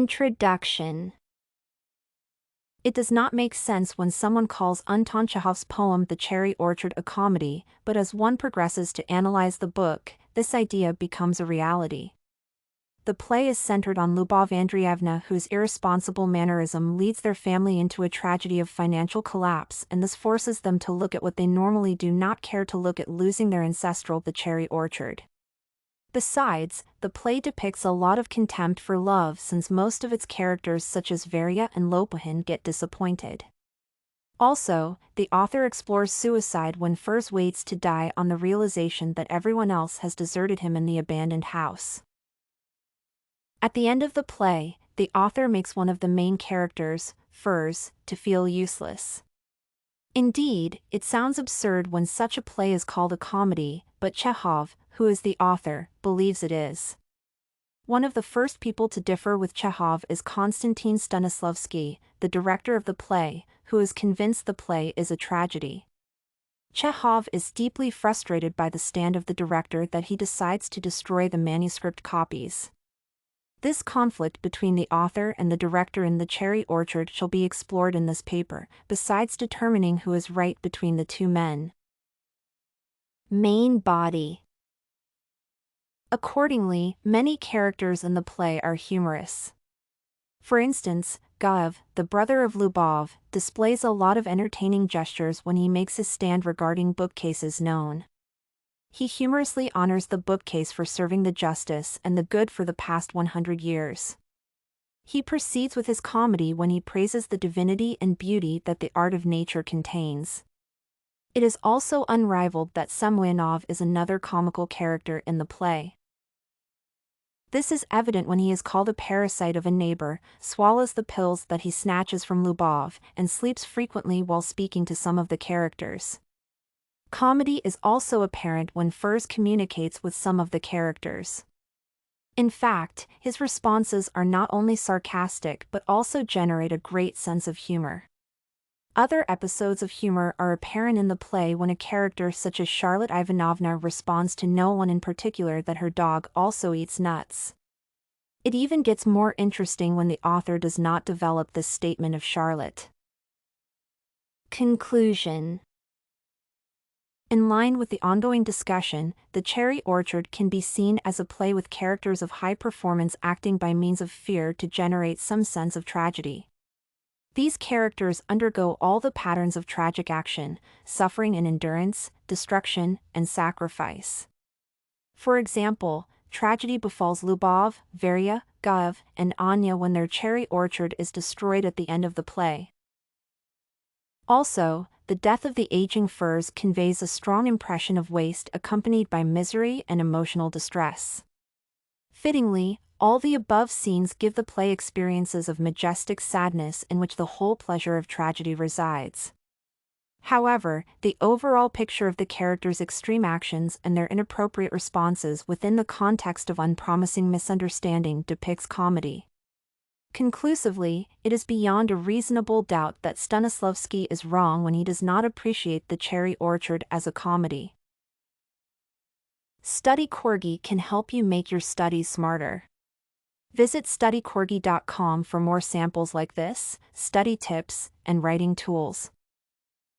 Introduction. It does not make sense when someone calls Anton Chekhov's poem The Cherry Orchard a comedy, but as one progresses to analyze the book, this idea becomes a reality. The play is centered on Lyubov Andreevna, whose irresponsible mannerism leads their family into a tragedy of financial collapse, and this forces them to look at what they normally do not care to look at: losing their ancestral the cherry orchard. Besides, the play depicts a lot of contempt for love, since most of its characters such as Varya and Lopuhin get disappointed. Also, the author explores suicide when Furs waits to die on the realization that everyone else has deserted him in the abandoned house. At the end of the play, the author makes one of the main characters, Furs, to feel useless. Indeed, it sounds absurd when such a play is called a comedy, but Chekhov, who is the author, believes it is. One of the first people to differ with Chekhov is Konstantin Stanislavski, the director of the play, who is convinced the play is a tragedy. Chekhov is deeply frustrated by the stand of the director that he decides to destroy the manuscript copies. This conflict between the author and the director in The Cherry Orchard shall be explored in this paper, besides determining who is right between the two men. Main body. Accordingly, many characters in the play are humorous. For instance, Gaev, the brother of Lyubov, displays a lot of entertaining gestures when he makes his stand regarding bookcases known. He humorously honors the bookcase for serving the justice and the good for the past 100 years. He proceeds with his comedy when he praises the divinity and beauty that the art of nature contains. It is also unrivaled that Semyonov is another comical character in the play. This is evident when he is called a parasite of a neighbor, swallows the pills that he snatches from Lyubov, and sleeps frequently while speaking to some of the characters. Comedy is also apparent when Furs communicates with some of the characters. In fact, his responses are not only sarcastic but also generate a great sense of humor. Other episodes of humor are apparent in the play when a character such as Charlotte Ivanovna responds to no one in particular that her dog also eats nuts. It even gets more interesting when the author does not develop this statement of Charlotte. Conclusion. In line with the ongoing discussion, The Cherry Orchard can be seen as a play with characters of high performance acting by means of fear to generate some sense of tragedy. These characters undergo all the patterns of tragic action, suffering and endurance, destruction, and sacrifice. For example, tragedy befalls Lyubov, Varya, Gaev, and Anya when their cherry orchard is destroyed at the end of the play. Also, the death of the aging Furs conveys a strong impression of waste accompanied by misery and emotional distress. Fittingly, all the above scenes give the play experiences of majestic sadness in which the whole pleasure of tragedy resides. However, the overall picture of the characters' extreme actions and their inappropriate responses within the context of unpromising misunderstanding depicts comedy. Conclusively, it is beyond a reasonable doubt that Stanislavski is wrong when he does not appreciate The Cherry Orchard as a comedy. Study Corgi can help you make your studies smarter. Visit studycorgi.com for more samples like this, study tips, and writing tools.